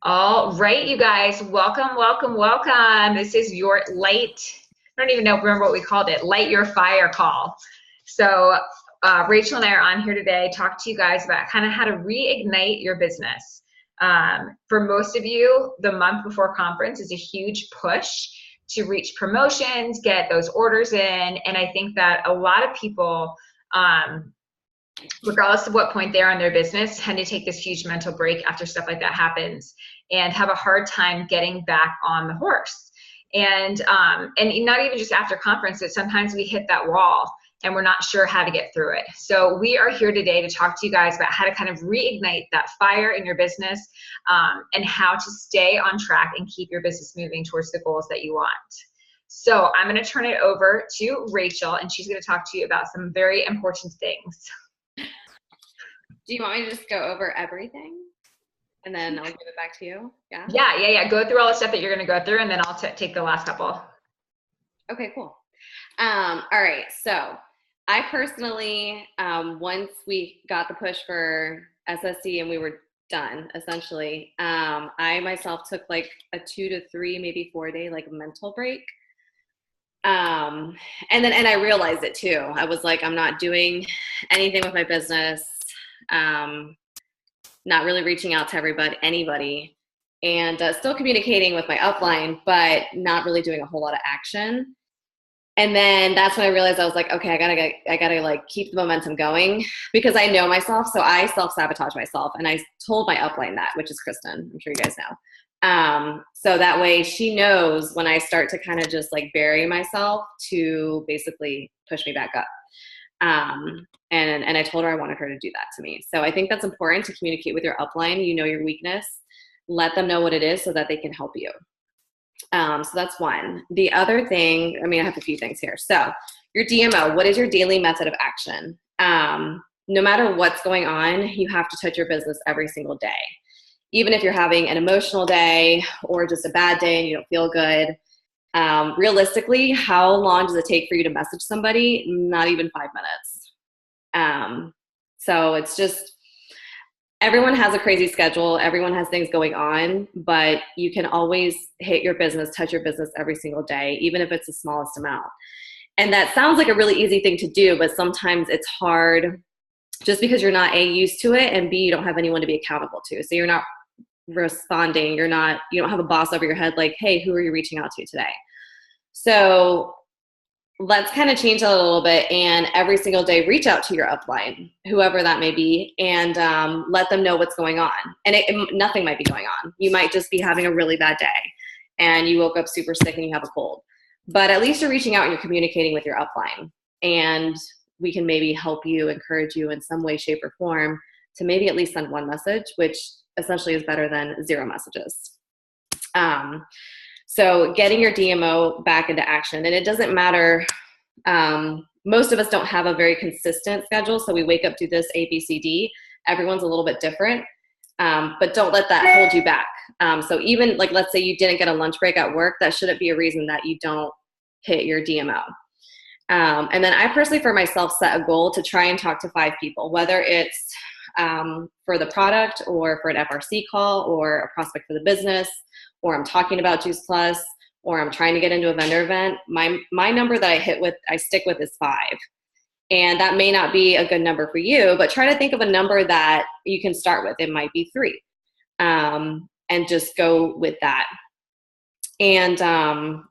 All right, you guys, welcome, welcome, welcome. This is your I don't even know, remember what we called it, light your fire call. So Rachel and I are on here today to talk to you guys about kind of how to reignite your business. For most of you, the month before conference is a huge push to reach promotions, get those orders in. And I think that a lot of people, regardless of what point they are in their business, tend to take this huge mental break after stuff like that happens and have a hard time getting back on the horse. And not even just after conferences, sometimes we hit that wall and we're not sure how to get through it. So we are here today to talk to you guys about how to kind of reignite that fire in your business, and how to stay on track and keep your business moving towards the goals that you want. So I'm going to turn it over to Rachel, and she's going to talk to you about some very important things. Do you want me to just go over everything and then I'll give it back to you? Yeah? Yeah. Go through all the stuff that you're going to go through, and then I'll take the last couple. Okay, cool. All right. So I personally, once we got the push for SSC and we were done, essentially, I myself took like a 2 to 3, maybe 4-day like mental break. And I realized it too. I was like, I'm not doing anything with my business. Not really reaching out to anybody, and still communicating with my upline, but not really doing a whole lot of action. And then that's when I realized I was like, okay, I gotta like keep the momentum going, because I know myself. So I self-sabotage myself, and I told my upline that, which is Kristen. I'm sure you guys know. So that way she knows when I start to kind of just like bury myself to basically push me back up. And I told her I wanted her to do that to me. So I think that's important to communicate with your upline. You know your weakness, let them know what it is so that they can help you. So that's one. The other thing, I have a few things here. So your DMO, what is your daily method of action? No matter what's going on, you have to touch your business every single day. Even if you're having an emotional day or just a bad day and you don't feel good, realistically, how long does it take for you to message somebody? Not even 5 minutes. So it's just, everyone has a crazy schedule. Everyone has things going on, but you can always hit your business, touch your business every single day, even if it's the smallest amount. And that sounds like a really easy thing to do, but sometimes it's hard just because you're not A, used to it, and B, you don't have anyone to be accountable to. So you're not responding. You don't have a boss over your head like, hey, who are you reaching out to today? So let's kind of change that a little bit, and every single day reach out to your upline, whoever that may be, and let them know what's going on. And nothing might be going on. You might just be having a really bad day and you woke up super sick and you have a cold, but at least you're reaching out and you're communicating with your upline, and we can maybe help you, encourage you in some way, shape, or form to maybe at least send one message, which essentially is better than 0 messages. So getting your DMO back into action, and it doesn't matter. Most of us don't have a very consistent schedule. So we wake up, do this A, B, C, D. Everyone's a little bit different, but don't let that hold you back. So even like, let's say you didn't get a lunch break at work, that shouldn't be a reason that you don't hit your DMO. And then I personally, for myself, set a goal to try and talk to 5 people, whether it's for the product or for an FRC call or a prospect for the business, or I'm talking about Juice Plus, or I'm trying to get into a vendor event. My number that I stick with is 5. And that may not be a good number for you, but try to think of a number that you can start with. It might be 3. And just go with that. And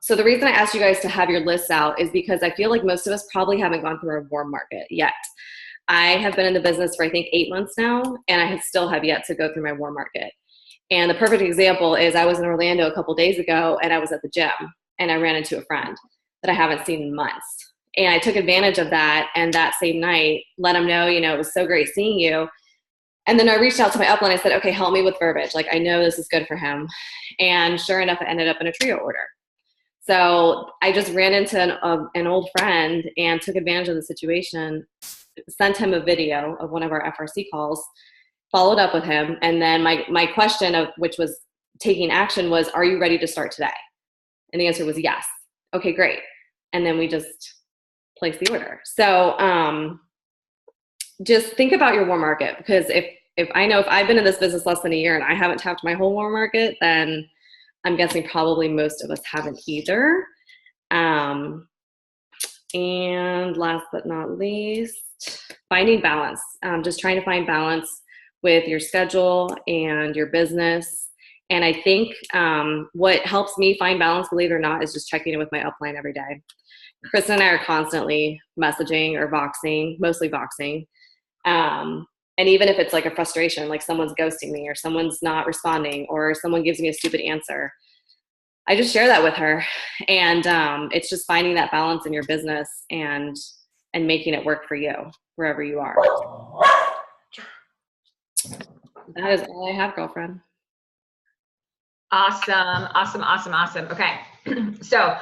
so the reason I asked you guys to have your lists out is because I feel like most of us probably haven't gone through a warm market yet. I have been in the business for I think 8 months now, and I still have yet to go through my warm market. And the perfect example is I was in Orlando a couple days ago, and I was at the gym, and I ran into a friend that I haven't seen in months. And I took advantage of that, and that same night let him know, it was so great seeing you. And then I reached out to my upline. I said, okay, help me with verbiage. Like, I know this is good for him. And sure enough, it ended up in a trio order. So I just ran into an old friend and took advantage of the situation, sent him a video of one of our FRC calls, followed up with him. And then my question, which was taking action, was, are you ready to start today? And the answer was yes. Okay, great. And then we just placed the order. So just think about your warm market, because if if I've been in this business less than a year and I haven't tapped my whole warm market, then I'm guessing probably most of us haven't either. And last but not least, finding balance. Just trying to find balance with your schedule and your business. And I think what helps me find balance, believe it or not, is just checking in with my upline every day. Kristen and I are constantly messaging or voxing, mostly voxing. And even if it's like a frustration, like someone's ghosting me or someone's not responding or someone gives me a stupid answer, I just share that with her. And it's just finding that balance in your business and making it work for you wherever you are. That is all I have, girlfriend. Awesome. Okay. So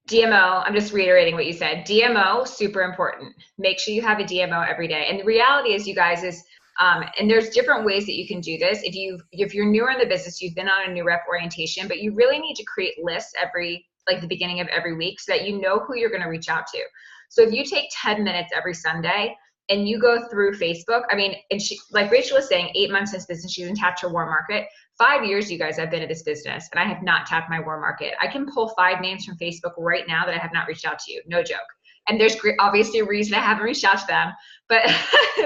DMO, I'm just reiterating what you said. DMO, super important. Make sure you have a DMO every day. And the reality is, you guys, is and there's different ways that you can do this. If you're newer in the business, you've been on a new rep orientation, but you really need to create lists like the beginning of every week so that you know who you're going to reach out to. So if you take 10 minutes every Sunday and you go through Facebook, I mean, and like Rachel was saying, 8 months in this business, she hasn't tapped her warm market. 5 years, you guys, I've been at this business and I have not tapped my warm market. I can pull 5 names from Facebook right now that I have not reached out to you. No joke. And there's obviously a reason I haven't reached out to them, but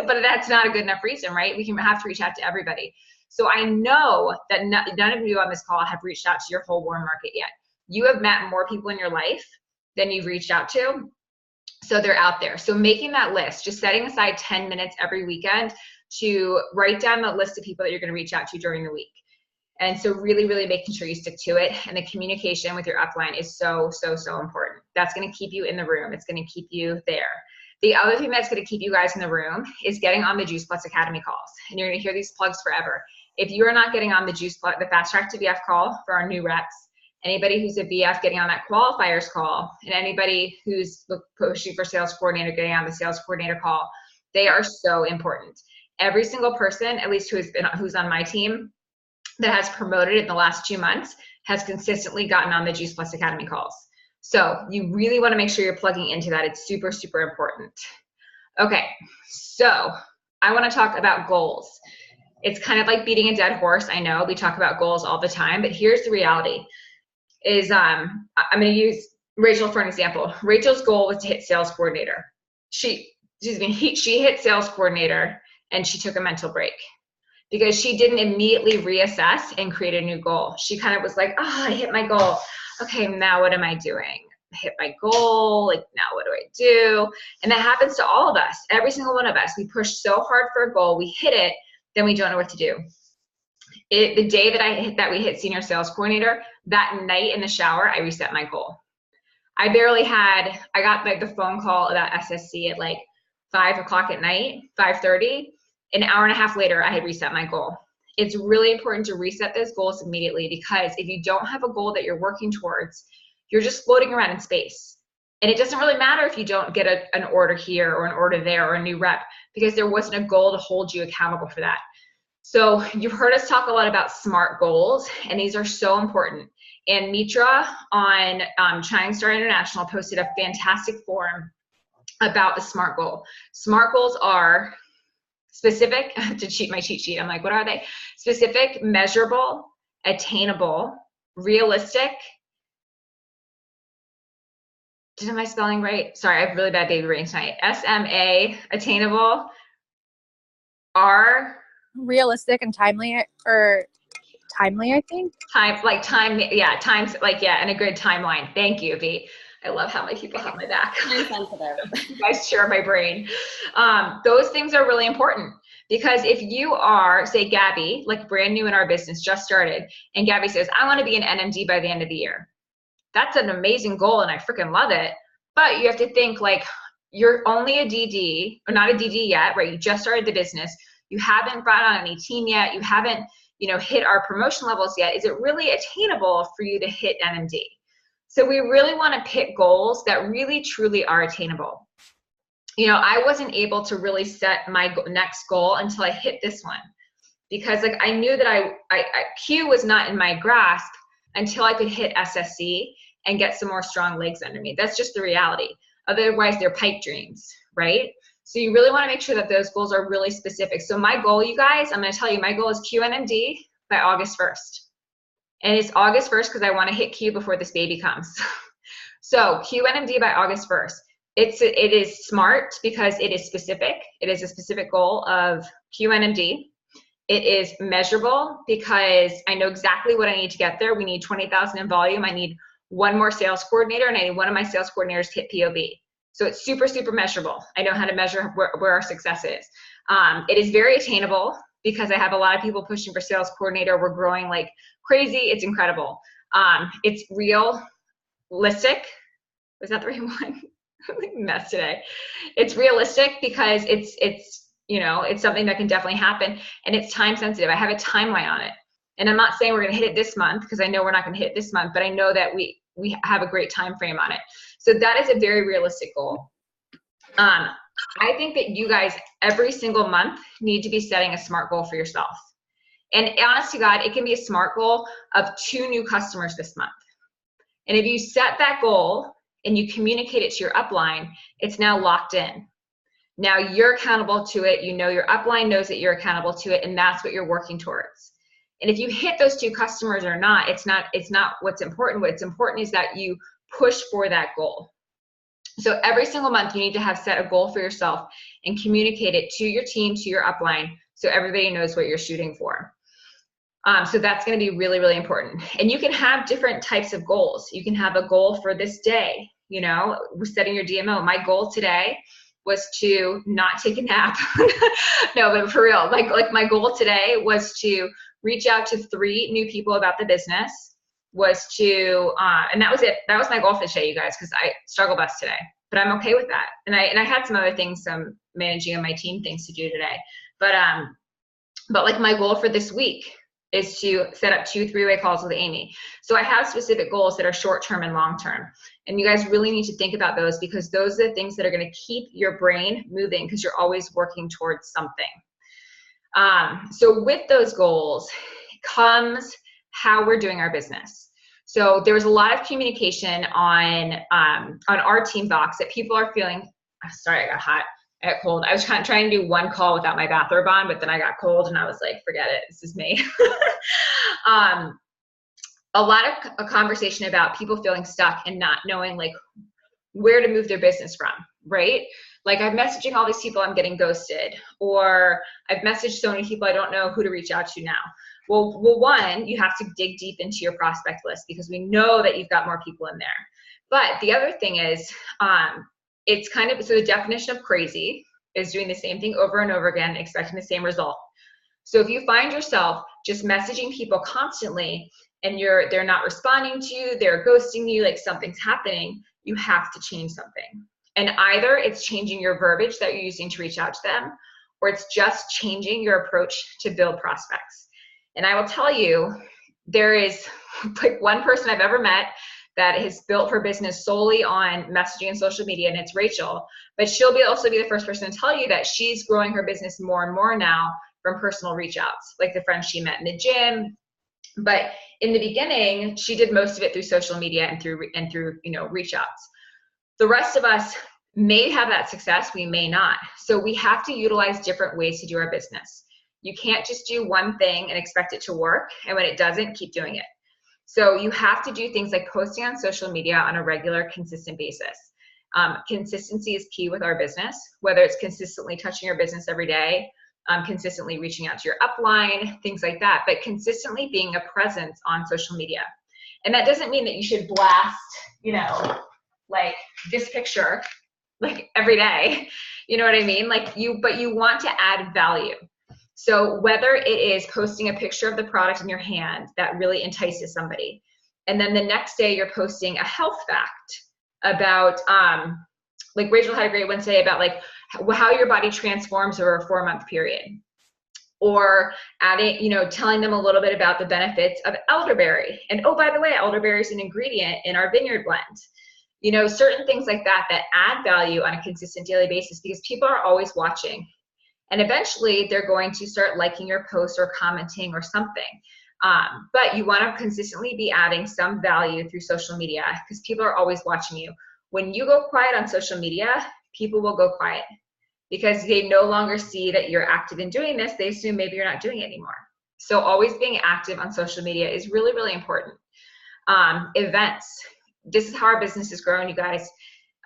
but that's not a good enough reason, right? We have to reach out to everybody. So I know that none of you on this call have reached out to your whole warm market yet. You have met more people in your life than you've reached out to. So they're out there. So making that list, just setting aside 10 minutes every weekend to write down the list of people that you're going to reach out to during the week. And so really, really making sure you stick to it. And the communication with your upline is so important. That's going to keep you in the room. It's going to keep you there. The other thing that's going to keep you guys in the room is getting on the Juice Plus Academy calls. And you're going to hear these plugs forever. If you're not getting on the the Fast Track to VF call for our new reps, anybody who's a VF getting on that qualifiers call, and anybody who's pushing for sales coordinator getting on the sales coordinator call, they are so important. Every single person, at least who's on my team, that has promoted in the last 2 months has consistently gotten on the Juice Plus Academy calls. So you really want to make sure you're plugging into that. It's super important. Okay, so I want to talk about goals. It's kind of like beating a dead horse. I know we talk about goals all the time, but here's the reality is I'm going to use Rachel for an example. Rachel's goal was to hit sales coordinator. She hit sales coordinator and she took a mental break, because she didn't immediately reassess and create a new goal. She kind of was like, oh, I hit my goal. Okay, now what am I doing? I hit my goal, like now what do I do? And that happens to all of us, every single one of us. We push so hard for a goal, we hit it, then we don't know what to do. The day that we hit senior sales coordinator, that night in the shower, I reset my goal. I got like the phone call about SSC at like 5 o'clock at night, 5:30. An hour and a half later, I had reset my goal. It's really important to reset those goals immediately, because if you don't have a goal that you're working towards, you're just floating around in space. And it doesn't really matter if you don't get an order here or an order there or a new rep, because there wasn't a goal to hold you accountable for that. So you've heard us talk a lot about SMART goals, and these are so important. And Mitra on Shining Star International posted a fantastic forum about the SMART goal. SMART goals are specific, to cheat my cheat sheet, I'm like, what are they? Specific, measurable, attainable, realistic. Am I spelling right? Sorry, I have really bad baby brain tonight. SMA, attainable, R. Realistic and timely, or timely, I think. Times, and a good timeline. Thank you, V. I love how my people have my back. You guys share my brain. Those things are really important, because if you are, say, Gabby, like brand new in our business, just started, and Gabby says, I want to be an NMD by the end of the year. That's an amazing goal, and I freaking love it. But you have to think, like, you're only a DD, or not a DD yet, right? You just started the business. You haven't brought on any team yet. You haven't, hit our promotion levels yet. Is it really attainable for you to hit NMD? So we really want to pick goals that really, truly are attainable. I wasn't able to really set my next goal until I hit this one, because like I knew that Q was not in my grasp until I could hit SSC and get some more strong legs under me. That's just the reality. Otherwise, they're pipe dreams, right? So you really want to make sure that those goals are really specific. So my goal, you guys, I'm going to tell you, my goal is QNMD by August 1st. And it's August 1st because I want to hit Q before this baby comes. So QNMD by August 1st. It is smart because it is specific. It is a specific goal of QNMD. It is measurable because I know exactly what I need to get there. We need 20,000 in volume. I need one more sales coordinator, and I need one of my sales coordinators to hit POV. So it's super, super measurable. I know how to measure where our success is. It is very attainable because I have a lot of people pushing for sales coordinator. We're growing like crazy. It's incredible. It's realistic. Was that the right one? Mess today. It's realistic because it's something that can definitely happen, and it's time sensitive. I have a timeline on it, and I'm not saying we're going to hit it this month because I know we're not going to hit it this month, but I know that we have a great time frame on it. So that is a very realistic goal. I think that you guys every single month need to be setting a SMART goal for yourself. And honest to God, it can be a SMART goal of 2 new customers this month. And if you set that goal and you communicate it to your upline, it's now locked in. Now you're accountable to it. You know your upline knows that you're accountable to it, and that's what you're working towards. And if you hit those 2 customers or not, it's not what's important. What's important is that you push for that goal. So every single month you need to have set a goal for yourself and communicate it to your team, to your upline, so everybody knows what you're shooting for. So that's going to be really, really important. And you can have different types of goals. You can have a goal for this day, we're setting your DMO. My goal today was to not take a nap. No, but for real, like my goal today was to reach out to 3 new people about the business, and that was it. That was my goal for today, you guys, because I struggle bus today, but I'm okay with that. And I had some other things, some managing of my team things to do today. But like my goal for this week is to set up 2 3-way calls with Amy. So I have specific goals that are short-term and long-term. And you guys really need to think about those, because those are the things that are going to keep your brain moving, because you're always working towards something. So with those goals comes how we're doing our business. So there was a lot of communication on our team box that people are feeling, sorry, I got hot. I got cold. I was trying to do one call without my bathrobe on, but then I got cold and I was like, forget it. This is me. A lot of a conversation about people feeling stuck and not knowing like where to move their business from, right? Like I'm messaging all these people, I'm getting ghosted, or I've messaged so many people, I don't know who to reach out to now. Well, one, you have to dig deep into your prospect list, because we know that you've got more people in there. But the other thing is, it's kind of, so the definition of crazy is doing the same thing over and over again, expecting the same result. So if you find yourself just messaging people constantly and they're not responding to you, they're ghosting you, like something's happening, you have to change something. And either it's changing your verbiage that you're using to reach out to them, or it's just changing your approach to build prospects. And I will tell you, there is like one person I've ever met that has built her business solely on messaging and social media, and it's Rachel. But she'll also be the first person to tell you that she's growing her business more and more now from personal reach outs, like the friends she met in the gym. But in the beginning, she did most of it through social media and through reach outs. The rest of us may have that success, we may not. So we have to utilize different ways to do our business. You can't just do one thing and expect it to work, and when it doesn't, keep doing it. So you have to do things like posting on social media on a regular, consistent basis. Consistency is key with our business, whether it's consistently touching your business every day, consistently reaching out to your upline, things like that, but consistently being a presence on social media. And that doesn't mean that you should blast, like this picture, like every day, you know what I mean? But you want to add value. So whether it is posting a picture of the product in your hand that really entices somebody, and then the next day you're posting a health fact about, like Rachel had a great one today about like how your body transforms over a 4-month period, or adding, telling them a little bit about the benefits of elderberry. And oh, by the way, elderberry is an ingredient in our vineyard blend. Certain things like that add value on a consistent daily basis, because people are always watching. And eventually they're going to start liking your post or commenting or something. But you want to consistently be adding some value through social media, because people are always watching you. When you go quiet on social media, people will go quiet. because they no longer see that you're active in doing this. They assume maybe you're not doing it anymore. So always being active on social media is really, really important. Events. This is how our business is growing, you guys.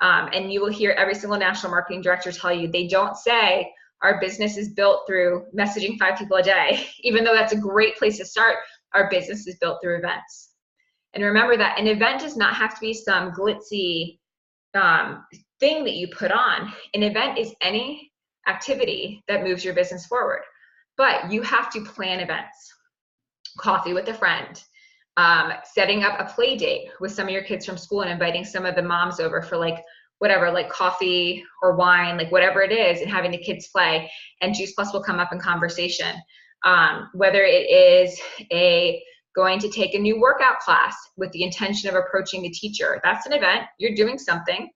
And you will hear every single national marketing director tell you, they don't say our business is built through messaging 5 people a day. Even though that's a great place to start, our business is built through events. And remember that an event does not have to be some glitzy thing that you put on. An event is any activity that moves your business forward. But you have to plan events. Coffee with a friend, setting up a play date with some of your kids from school and inviting some of the moms over for like whatever, like coffee or wine, like whatever it is, and having the kids play, and Juice Plus will come up in conversation. Whether it is going to take a new workout class with the intention of approaching the teacher, that's an event. You're doing something.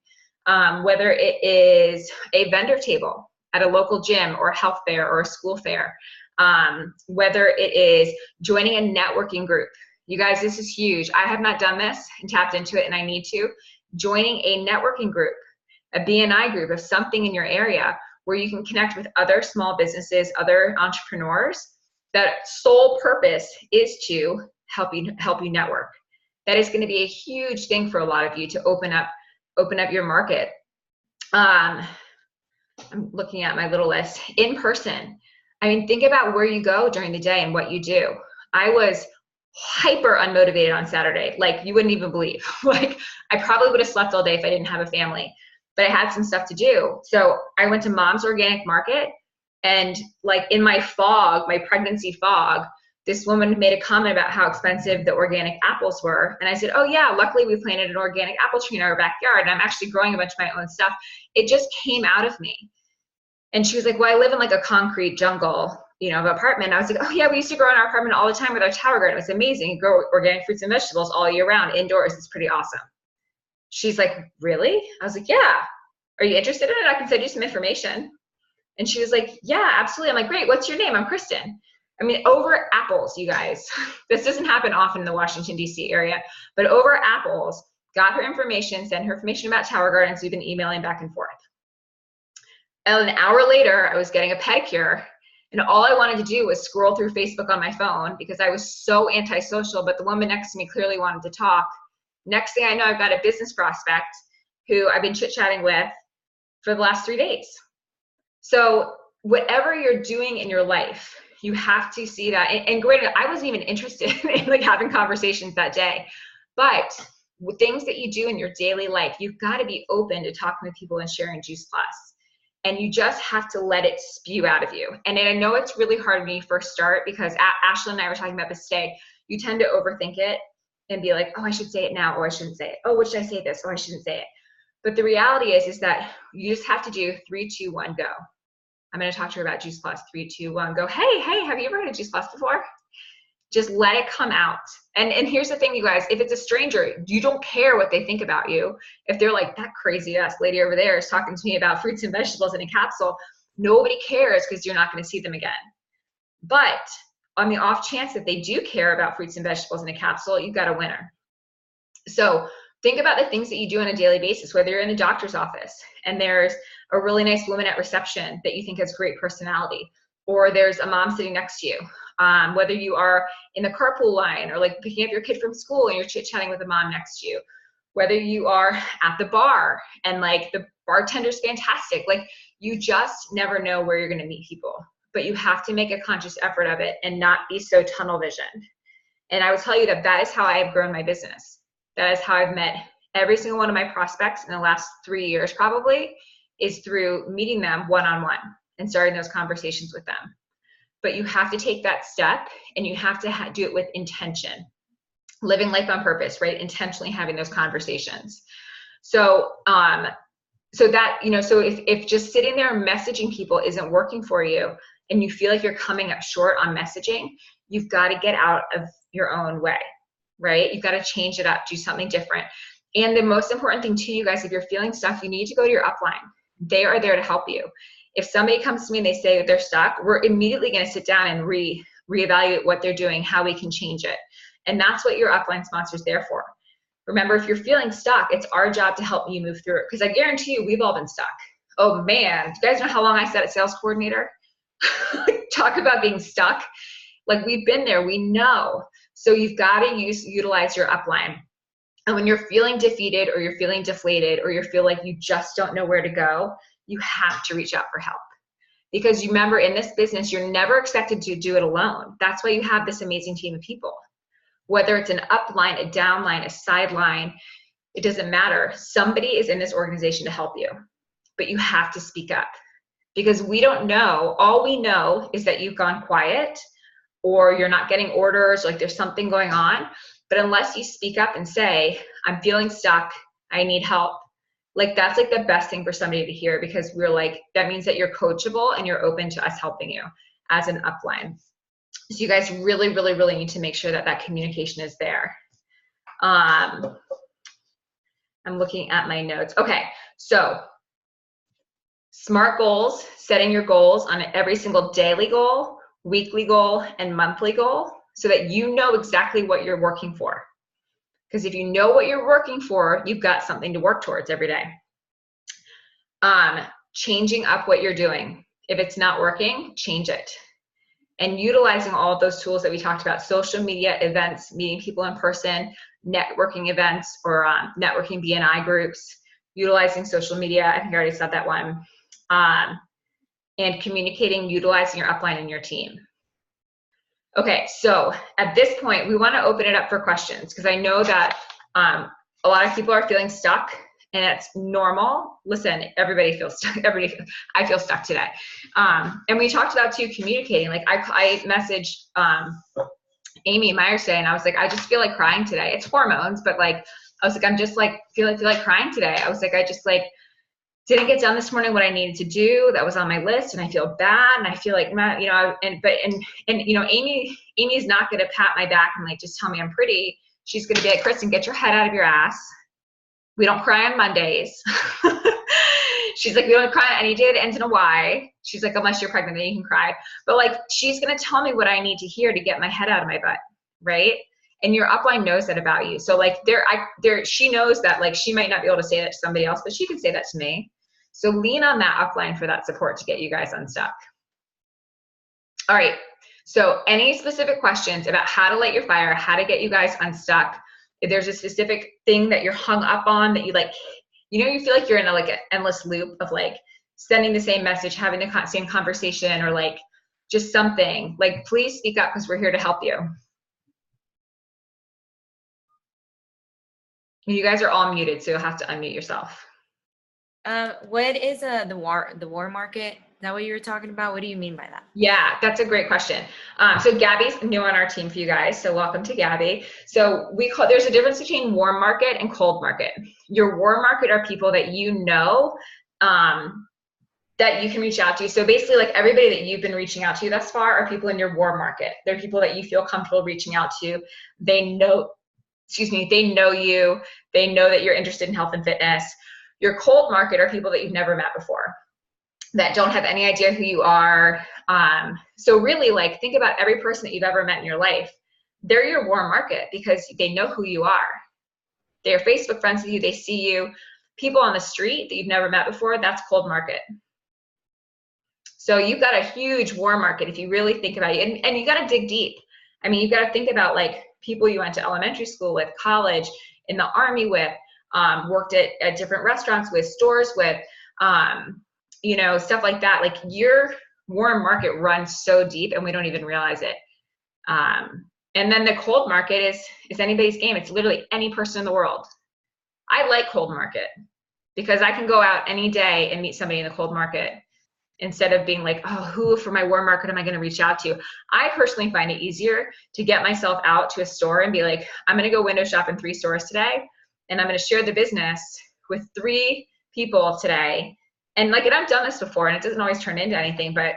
Whether it is a vendor table at a local gym or a health fair or a school fair, whether it is joining a networking group. You guys, this is huge. I have not done this and tapped into it, and I need to. Joining a networking group, a BNI group of something in your area where you can connect with other small businesses, other entrepreneurs, that sole purpose is to help you network. That is going to be a huge thing for a lot of you to open up your market. I'm looking at my little list. In person. I mean, think about where you go during the day and what you do. I was hyper unmotivated on Saturday. Like, you wouldn't even believe. Like, I probably would have slept all day if I didn't have a family, but I had some stuff to do. So I went to Mom's Organic Market, and like in my fog, my pregnancy fog, this woman made a comment about how expensive the organic apples were. And I said, oh yeah, luckily we planted an organic apple tree in our backyard, and I'm actually growing a bunch of my own stuff. It just came out of me. And she was like, well, I live in like a concrete jungle, of apartment. I was like, oh yeah, we used to grow in our apartment all the time with our tower garden. It was amazing. You grow organic fruits and vegetables all year round indoors. It's pretty awesome. She's like, really? I was like, yeah. Are you interested in it? I can send you some information. And she was like, yeah, absolutely. I'm like, great. What's your name? I'm Kristen. I mean, over apples, you guys. This doesn't happen often in the Washington, D.C. area, but over apples, got her information, sent her information about tower gardens. We've been emailing back and forth. And an hour later, I was getting a pedicure, and all I wanted to do was scroll through Facebook on my phone because I was so antisocial, but the woman next to me clearly wanted to talk. Next thing I know, I've got a business prospect who I've been chit-chatting with for the last 3 days. So whatever you're doing in your life, you have to see that. And granted, I wasn't even interested in like having conversations that day, but with things that you do in your daily life, you've got to be open to talking with people and sharing Juice Plus. And you just have to let it spew out of you. And I know it's really hard when you first start, because Ashley and I were talking about this today. You tend to overthink it and be like, oh, I should say it now, or I shouldn't say it. Oh, what should I say this? Or I shouldn't say it. But the reality is that you just have to do 3, 2, 1, go. I'm going to talk to her about Juice Plus. 3, 2, 1, go. Hey, have you ever heard of Juice Plus before? Just let it come out. And here's the thing, you guys, if it's a stranger, you don't care what they think about you. If they're like, that crazy ass lady over there is talking to me about fruits and vegetables in a capsule, nobody cares, because you're not going to see them again. But on the off chance that they do care about fruits and vegetables in a capsule, you've got a winner. So think about the things that you do on a daily basis, whether you're in a doctor's office and there's a really nice woman at reception that you think has great personality, or there's a mom sitting next to you. Whether you are in the carpool line or like picking up your kid from school and you're chit-chatting with a mom next to you, whether you are at the bar and like the bartender's fantastic, like you just never know where you're going to meet people, but you have to make a conscious effort of it and not be so tunnel visioned. And I will tell you that is how I have grown my business. That is how I've met every single one of my prospects in the last 3 years probably, is through meeting them one-on-one and starting those conversations with them. But you have to take that step, and you have to do it with intention, living life on purpose, right? Intentionally having those conversations. So, so if just sitting there messaging people isn't working for you, and you feel like you're coming up short on messaging, you've got to get out of your own way, right? You've got to change it up, do something different. And the most important thing too, you guys, if you're feeling stuck, you need to go to your upline. They are there to help you. If somebody comes to me and they say that they're stuck, we're immediately going to sit down and reevaluate what they're doing, how we can change it. And that's what your upline sponsor is there for. Remember, if you're feeling stuck, it's our job to help you move through it. Because I guarantee you, we've all been stuck. Oh man, you guys know how long I sat at sales coordinator? Talk about being stuck. Like, we've been there, we know. So you've got to utilize your upline. And when you're feeling defeated or you're feeling deflated or you feel like you just don't know where to go, you have to reach out for help. Because you remember, in this business, you're never expected to do it alone. That's why you have this amazing team of people. Whether it's an upline, a downline, a sideline, it doesn't matter. Somebody is in this organization to help you, but you have to speak up, because we don't know. All we know is that you've gone quiet or you're not getting orders, like there's something going on. But unless you speak up and say, I'm feeling stuck, I need help, like that's like the best thing for somebody to hear, because we're like, that means that you're coachable and you're open to us helping you as an upline. So you guys really, really, really need to make sure that that communication is there. I'm looking at my notes. Okay, so SMART goals, setting your goals on every single daily goal, weekly goal, and monthly goal, so that you know exactly what you're working for. Because if you know what you're working for, you've got something to work towards every day. Changing up what you're doing. If it's not working, change it. And utilizing all of those tools that we talked about: social media, events, meeting people in person, networking events, or networking BNI groups, utilizing social media. I think I already said that one. And communicating, utilizing your upline and your team. Okay, so at this point, we want to open it up for questions, because I know that a lot of people are feeling stuck, and it's normal. Listen, everybody feels stuck. I feel stuck today. And we talked about too, communicating. Like I messaged Amy Myers today, and I was like, I just feel like crying today. It's hormones, but like, I was like, I'm just like, feel like crying today. I was like, I just like didn't get done this morning what I needed to do that was on my list, and I feel bad, and I feel like, you know, and you know, Amy's not going to pat my back and like just tell me I'm pretty. She's going to be like, Kristen, get your head out of your ass. We don't cry on Mondays. She's like, we don't cry on any day that ends in a Y. She's like, unless you're pregnant, then you can cry. But like, she's going to tell me what I need to hear to get my head out of my butt, right? And your upline knows that about you. So like, she knows that like she might not be able to say that to somebody else, but she can say that to me. So lean on that upline for that support to get you guys unstuck. All right. So any specific questions about how to light your fire, how to get you guys unstuck? If there's a specific thing that you're hung up on that you like, you know, you feel like you're in like an endless loop of like sending the same message, having the same conversation, or like just something, like please speak up, because we're here to help you. You guys are all muted, so you'll have to unmute yourself. What is the war market? Is that what you were talking about? What do you mean by that? Yeah, that's a great question. So Gabby's new on our team for you guys, so welcome to Gabby. So there's a difference between warm market and cold market. Your warm market are people that you know that you can reach out to. So basically, like everybody that you've been reaching out to thus far are people in your warm market. They're people that you feel comfortable reaching out to. They know you. They know that you're interested in health and fitness. Your cold market are people that you've never met before, that don't have any idea who you are. So really, like, think about every person that you've ever met in your life. They're your warm market because they know who you are. They're Facebook friends with you. They see you. People on the street that you've never met before, that's cold market. So you've got a huge warm market if you really think about it. And you got to dig deep. I mean, you've got to think about like people you went to elementary school with, college, in the Army with, worked at different restaurants with, stores with, you know, stuff like that. Like your warm market runs so deep and we don't even realize it. And then the cold market is anybody's game. It's literally any person in the world. I like cold market because I can go out any day and meet somebody in the cold market instead of being like, oh, who for my warm market am I going to reach out to? I personally find it easier to get myself out to a store and be like, I'm going to go window shop in 3 stores today, and I'm going to share the business with 3 people today. And like, and I've done this before, and it doesn't always turn into anything, but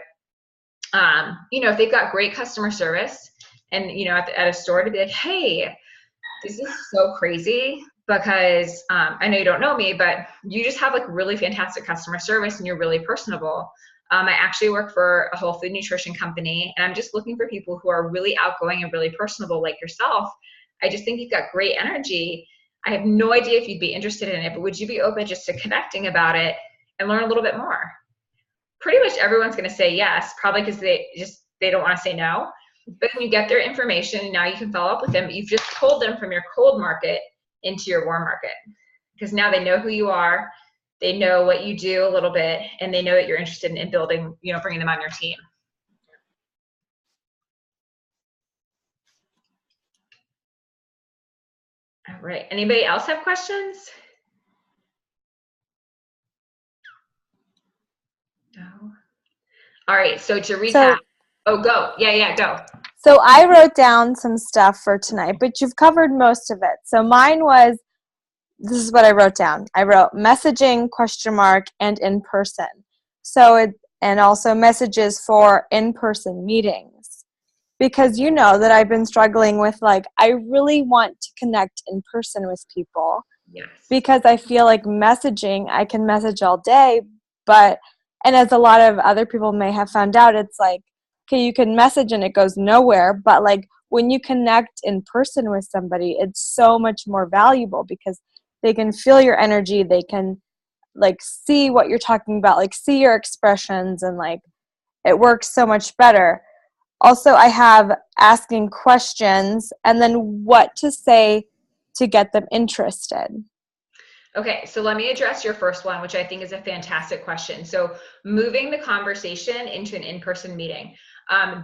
you know, if they've got great customer service, and you know, at a store, to be like, hey, this is so crazy because I know you don't know me, but you just have like really fantastic customer service and you're really personable. I actually work for a whole food nutrition company, and I'm just looking for people who are really outgoing and really personable like yourself. I just think you've got great energy. I have no idea if you'd be interested in it, but would you be open just to connecting about it? and learn a little bit more. Pretty much everyone's going to say yes, probably because they don't want to say no. But when you get their information, and now you can follow up with them. You've just pulled them from your cold market into your warm market, because now they know who you are, they know what you do a little bit, and they know that you're interested in building, bringing them on your team. All right. Anybody else have questions? No. All right. So to recap, go. Yeah, go. So I wrote down some stuff for tonight, but you've covered most of it. So mine was, this is what I wrote down. I wrote messaging, ? And in person. And also messages for in-person meetings. Because you know that I've been struggling with, like, I really want to connect in person with people. Yes. Because I feel like messaging, I can message all day, and as a lot of other people may have found out, it's like, okay, you can message and it goes nowhere, but like when you connect in person with somebody, it's so much more valuable because they can feel your energy, they can like see what you're talking about, like see your expressions, and like it works so much better. Also, I have asking questions and then what to say to get them interested. Okay, so let me address your first one, which I think is a fantastic question. So moving the conversation into an in-person meeting.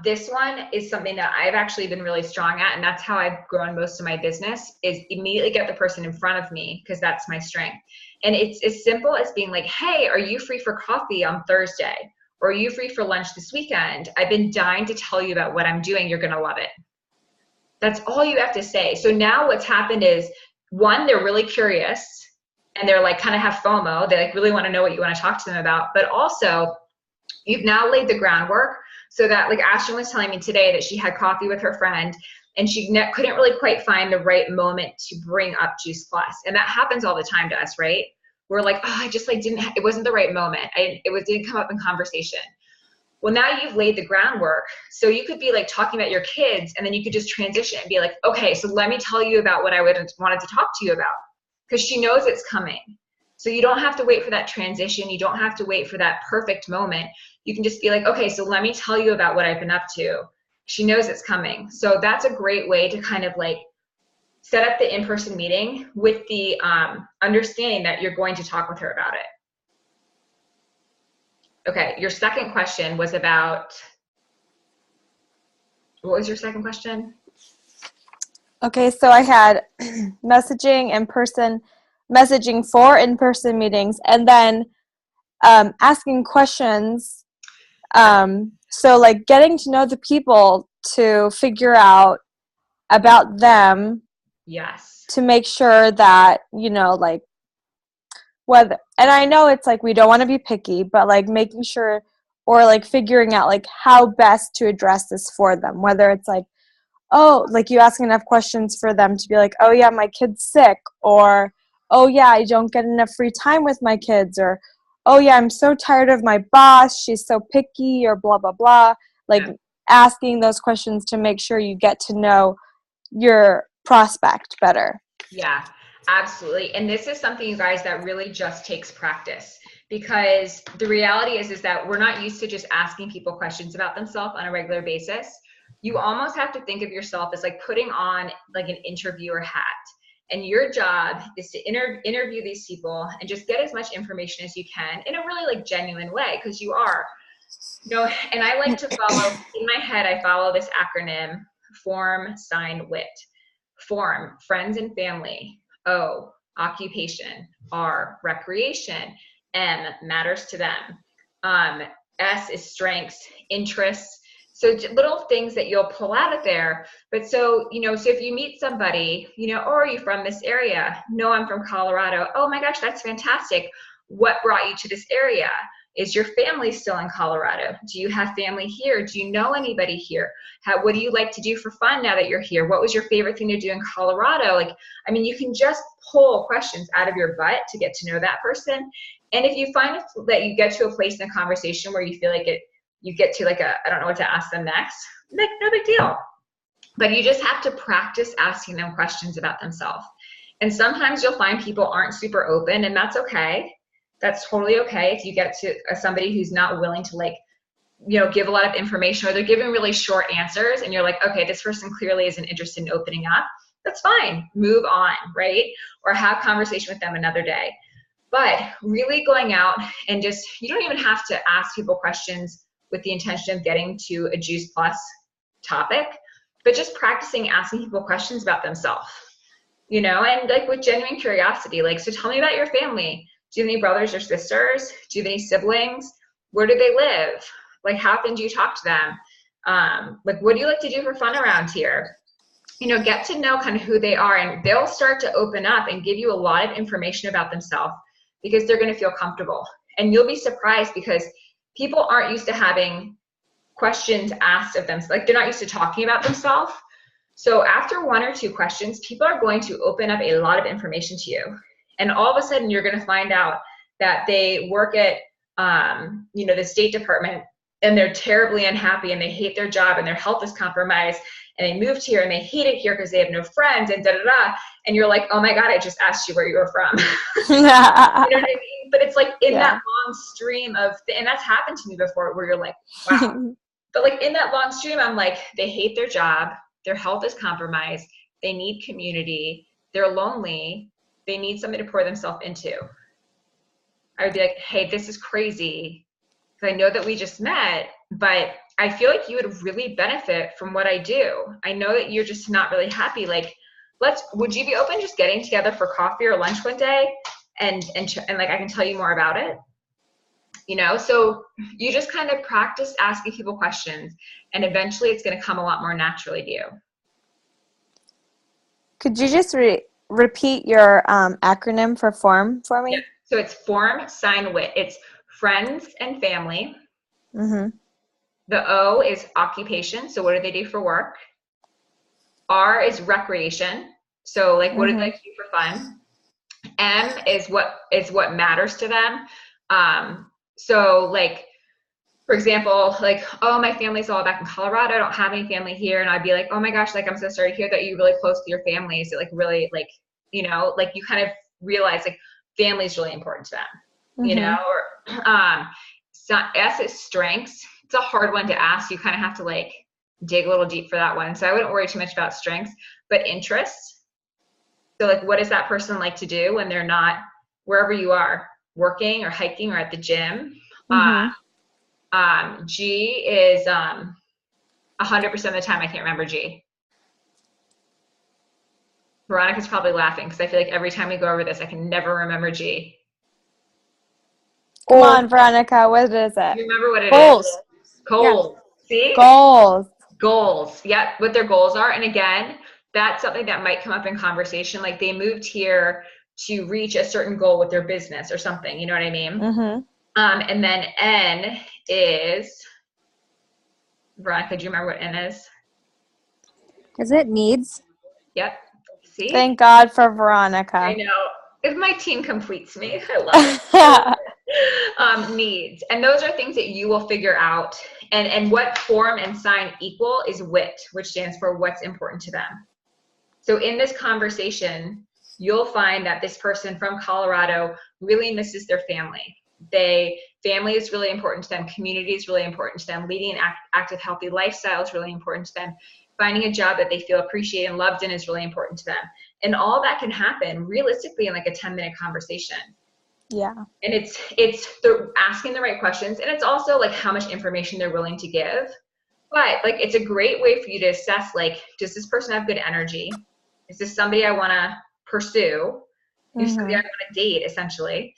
This one is something that I've actually been really strong at, and that's how I've grown most of my business, is immediately get the person in front of me, because that's my strength. And it's as simple as being like, hey, are you free for coffee on Thursday? Or are you free for lunch this weekend? I've been dying to tell you about what I'm doing. You're gonna love it. That's all you have to say. So now what's happened is, one, they're really curious, and they're like kind of have FOMO. They like really want to know what you want to talk to them about. But also, you've now laid the groundwork so that, like Ashton was telling me today that she had coffee with her friend and she couldn't really quite find the right moment to bring up Juice Plus. And that happens all the time to us, right? We're like, oh, I just like it wasn't the right moment. Didn't come up in conversation. Well, now you've laid the groundwork. So you could be like talking about your kids, and then you could just transition and be like, okay, so let me tell you about what I wanted to talk to you about. Because she knows it's coming. So you don't have to wait for that transition. You don't have to wait for that perfect moment. You can just be like, okay, so let me tell you about what I've been up to. She knows it's coming. So that's a great way to kind of like set up the in-person meeting with the understanding that you're going to talk with her about it. Okay, your second question was about, what was your second question? Okay, so I had messaging for in-person meetings, and then asking questions. So like getting to know the people to figure out about them. Yes. To make sure that, like whether, and I know it's like we don't want to be picky, but like making sure or like figuring out like how best to address this for them, whether it's like, oh, like you ask enough questions for them to be like, oh yeah, my kid's sick, or oh yeah, I don't get enough free time with my kids, or oh yeah, I'm so tired of my boss, she's so picky, or blah blah blah. Like asking those questions to make sure you get to know your prospect better. Yeah, absolutely. And this is something, you guys, that really just takes practice, because the reality is that we're not used to just asking people questions about themselves on a regular basis. You almost have to think of yourself as like putting on like an interviewer hat. And your job is to interview these people and just get as much information as you can in a really like genuine way, because you are, and I like to follow, in my head, I follow this acronym: form, sign, wit. Form, friends and family. O, occupation. R, recreation. M, matters to them. S is strengths, interests. So little things that you'll pull out of there. But so, so if you meet somebody, oh, are you from this area? No, I'm from Colorado. Oh my gosh, that's fantastic. What brought you to this area? Is your family still in Colorado? Do you have family here? Do you know anybody here? What do you like to do for fun now that you're here? What was your favorite thing to do in Colorado? You can just pull questions out of your butt to get to know that person. And if you find that you get to a place in a conversation where you feel like you get to like I don't know what to ask them next, no big deal. But you just have to practice asking them questions about themselves. And sometimes you'll find people aren't super open, and that's okay. That's totally okay. If you get to somebody who's not willing to like, you know, give a lot of information, or they're giving really short answers and you're like, okay, this person clearly isn't interested in opening up, that's fine. Move on, right? Or have conversation with them another day. But really going out and just, you don't even have to ask people questions with the intention of getting to a Juice Plus topic, but just practicing asking people questions about themselves, you know, and like with genuine curiosity, like, so tell me about your family. Do you have any brothers or sisters? Do you have any siblings? Where do they live? Like, how often do you talk to them? Like, what do you like to do for fun around here? You know, get to know kind of who they are, and they'll start to open up and give you a lot of information about themselves because they're going to feel comfortable. And you'll be surprised because people aren't used to having questions asked of them. Like, they're not used to talking about themselves. So after 1 or 2 questions, people are going to open up a lot of information to you. And all of a sudden, you're going to find out that they work at, you know, the State Department, and they're terribly unhappy and they hate their job and their health is compromised, and they moved here and they hate it here because they have no friends and da-da-da. And you're like, oh my God, I just asked you where you were from. You know what I mean? But it's like in that long stream of, and that's happened to me before, where you're like, wow. But like in that long stream, I'm like, they hate their job, their health is compromised, they need community, they're lonely, they need something to pour themselves into. I would be like, hey, this is crazy, because I know that we just met, but I feel like you would really benefit from what I do. I know that you're just not really happy. Like, would you be open just getting together for coffee or lunch one day, and like, I can tell you more about it? You know, so you just kind of practice asking people questions, and eventually it's going to come a lot more naturally to you. Could you just repeat your acronym for FORM for me? Yeah. So it's Form, Sign, Wit. It's friends and family. Mm-hmm. The O is occupation. So what do they do for work? R is recreation. So like, what do they like to do for fun? M is what matters to them. So like, for example, like, oh, my family's all back in Colorado. I don't have any family here. And I'd be like, oh my gosh, like, I'm so sorry to hear that you're really close to your family. Is it like really, like, you know, like you kind of realize like family is really important to them, you know? Or so S is strengths. It's a hard one to ask. You kind of have to like dig a little deep for that one. So I wouldn't worry too much about strengths, but interests. So like, what does that person like to do when they're not wherever you are, working or hiking or at the gym? G is 100% of the time I can't remember G. Veronica's probably laughing because I feel like every time we go over this, I can never remember G. Come on, Veronica, what is it? You remember what it Goals. is? Goals. Yeah. See? Goals. Goals. Yep, what their goals are. And again, that's something that might come up in conversation. Like, they moved here to reach a certain goal with their business or something. You know what I mean? And then N is, Veronica, do you remember what N is? Is it needs? Yep. See? Thank God for Veronica. I know. If my team completes me, I love it. Needs. And those are things that you will figure out. And what form and sign equal is WIT, which stands for what's important to them. So in this conversation, you'll find that this person from Colorado really misses their family. Family is really important to them. Community is really important to them. Leading an active, healthy lifestyle is really important to them. Finding a job that they feel appreciated and loved in is really important to them. And all that can happen realistically in like a 10-minute conversation. Yeah. And it's asking the right questions, and it's also like how much information they're willing to give. But like, it's a great way for you to assess, like, does this person have good energy? Is this somebody I want to pursue? Is somebody I want to date, essentially?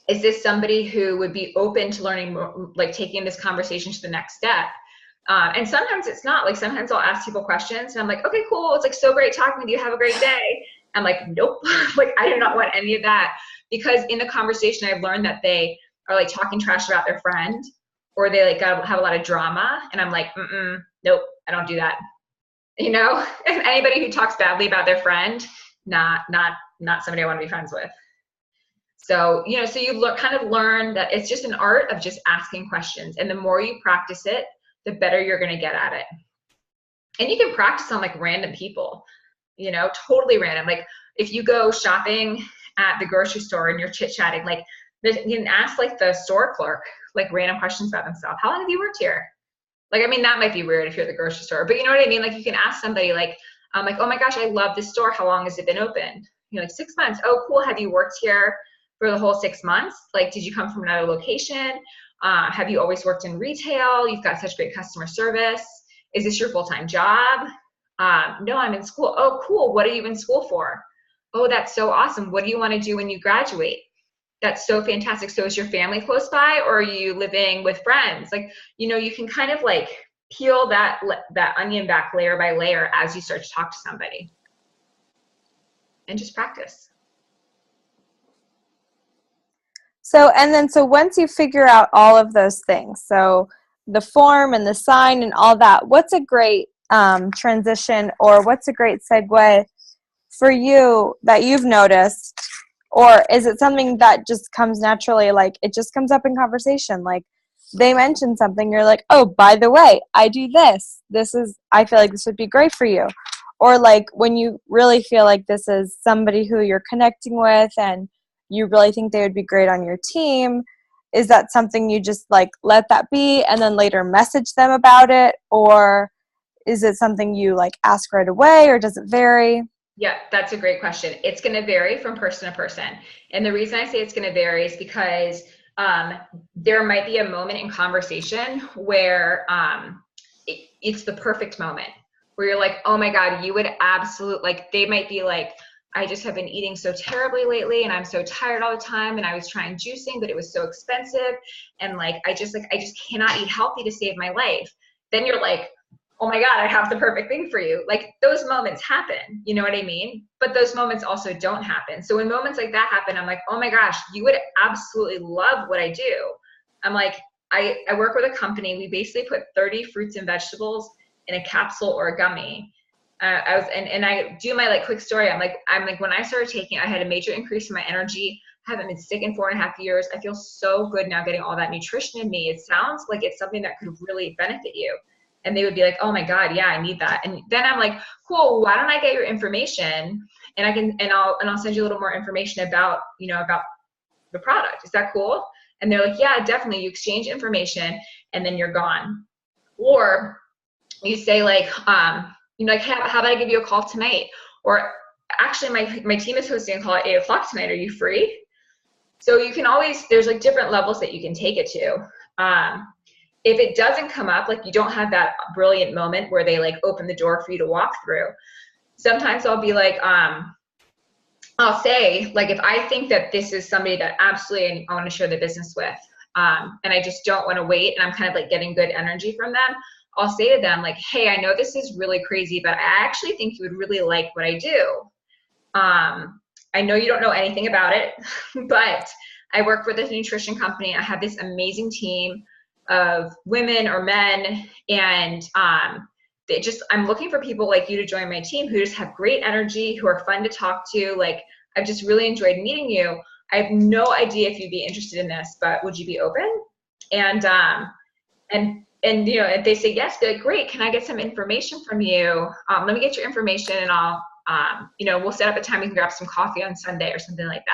Is this somebody who would be open to learning more, like taking this conversation to the next step? And sometimes it's not. Like, sometimes I'll ask people questions and I'm like, okay, cool. It's like so great talking with you. Have a great day. I'm like, nope. Like, I do not want any of that, because in the conversation I've learned that they are like talking trash about their friend, or they like have a lot of drama. And I'm like, nope, I don't do that. You know, and anybody who talks badly about their friend, not somebody I want to be friends with. So, you know, so you kind of learn that it's just an art of just asking questions. And the more you practice it, the better you're going to get at it. And you can practice on like random people, you know, totally random. Like, if you go shopping at the grocery store and you're chit-chatting, like you can ask like the store clerk like random questions about themselves. How long have you worked here? Like, I mean, that might be weird if you're at the grocery store, but you know what I mean? Like you can ask somebody like, oh my gosh, I love this store. How long has it been open? You're like 6 months. Oh, cool. Have you worked here for the whole 6 months? Like, did you come from another location? Have you always worked in retail? You've got such great customer service. Is this your full-time job? No, I'm in school. Oh, cool. What are you in school for? Oh, that's so awesome. What do you want to do when you graduate? That's so fantastic. So is your family close by, or are you living with friends? Like, you know, you can kind of like peel that onion back layer by layer as you start to talk to somebody, and just practice. So once you figure out all of those things, so the form and the sign and all that, what's a great transition, or what's a great segue for you that you've noticed? Or is it something that just comes naturally, like it just comes up in conversation? Like they mention something, you're like, oh, by the way, I do this. I feel like this would be great for you. Or like when you really feel like this is somebody who you're connecting with and you really think they would be great on your team, is that something you just like let that be and then later message them about it? Or is it something you like ask right away, or does it vary? Yeah, that's a great question. It's going to vary from person to person. And the reason I say it's going to vary is because there might be a moment in conversation where it's the perfect moment where you're like, oh my God, you would absolutely, like, they might be like, I just have been eating so terribly lately and I'm so tired all the time, and I was trying juicing, but it was so expensive. And like, I just cannot eat healthy to save my life. Then you're like, oh my God, I have the perfect thing for you. Like those moments happen, you know what I mean? But those moments also don't happen. So when moments like that happen, I'm like, oh my gosh, you would absolutely love what I do. I'm like, I work with a company. We basically put 30 fruits and vegetables in a capsule or a gummy. I do my like quick story. I'm like, when I started taking, I had a major increase in my energy. I haven't been sick in 4.5 years. I feel so good now getting all that nutrition in me. It sounds like it's something that could really benefit you. And they would be like, oh my God, yeah, I need that. And then I'm like, cool, why don't I get your information and I'll send you a little more information about the product. Is that cool? And they're like, yeah, definitely. You exchange information and then you're gone. Or you say like, like, hey, how about I give you a call tonight? Or actually my team is hosting a call at 8:00 tonight. Are you free? So you can always, there's like different levels that you can take it to. If it doesn't come up, like you don't have that brilliant moment where they like open the door for you to walk through, sometimes I'll be like, I'll say like, if I think that this is somebody that absolutely I want to share the business with, and I just don't want to wait, and I'm kind of like getting good energy from them, I'll say to them like, hey, I know this is really crazy, but I actually think you would really like what I do. I know you don't know anything about it, but I work with a nutrition company. I have this amazing team of women or men, and I'm looking for people like you to join my team who just have great energy, who are fun to talk to. Like, I've just really enjoyed meeting you. I have no idea if you'd be interested in this, but would you be open? And if they say yes, be like, great, can I get some information from you? Let me get your information and I'll, we'll set up a time we can grab some coffee on Sunday or something like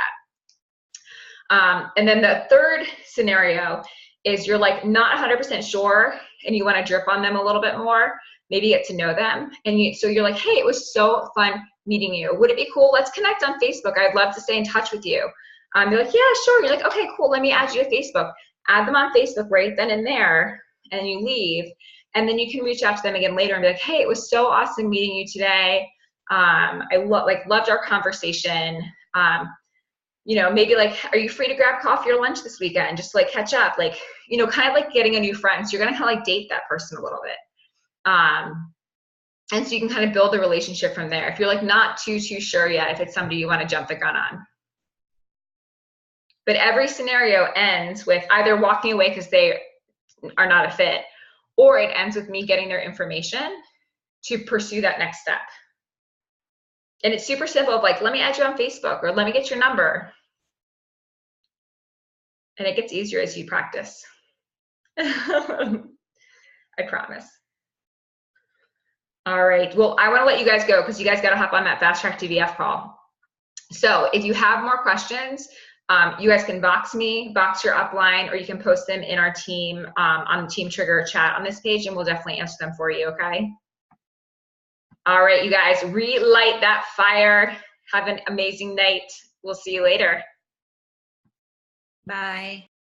that. And then the third scenario is you're like not 100% sure and you want to drip on them a little bit more, maybe get to know them. And so you're like, hey, it was so fun meeting you. Would it be cool? Let's connect on Facebook. I'd love to stay in touch with you. You're like, yeah, sure. You're like, okay, cool. Let me add you to Facebook. Add them on Facebook right then and there, and you leave. And then you can reach out to them again later and be like, hey, it was so awesome meeting you today. I loved our conversation. Maybe like, are you free to grab coffee or lunch this weekend? Just like catch up, like, kind of like getting a new friend. So you're going to kind of like date that person a little bit. And so you can kind of build a relationship from there. If you're like not too sure yet, if it's somebody you want to jump the gun on. But every scenario ends with either walking away because they are not a fit, or it ends with me getting their information to pursue that next step. And it's super simple of like, let me add you on Facebook, or let me get your number. And it gets easier as you practice. I promise. All right. Well, I want to let you guys go because you guys got to hop on that Fast Track DVF call. So if you have more questions, you guys can box me, box your upline, or you can post them in our team on the Team Trigger chat on this page, and we'll definitely answer them for you, okay? All right, you guys, relight that fire. Have an amazing night. We'll see you later. Bye.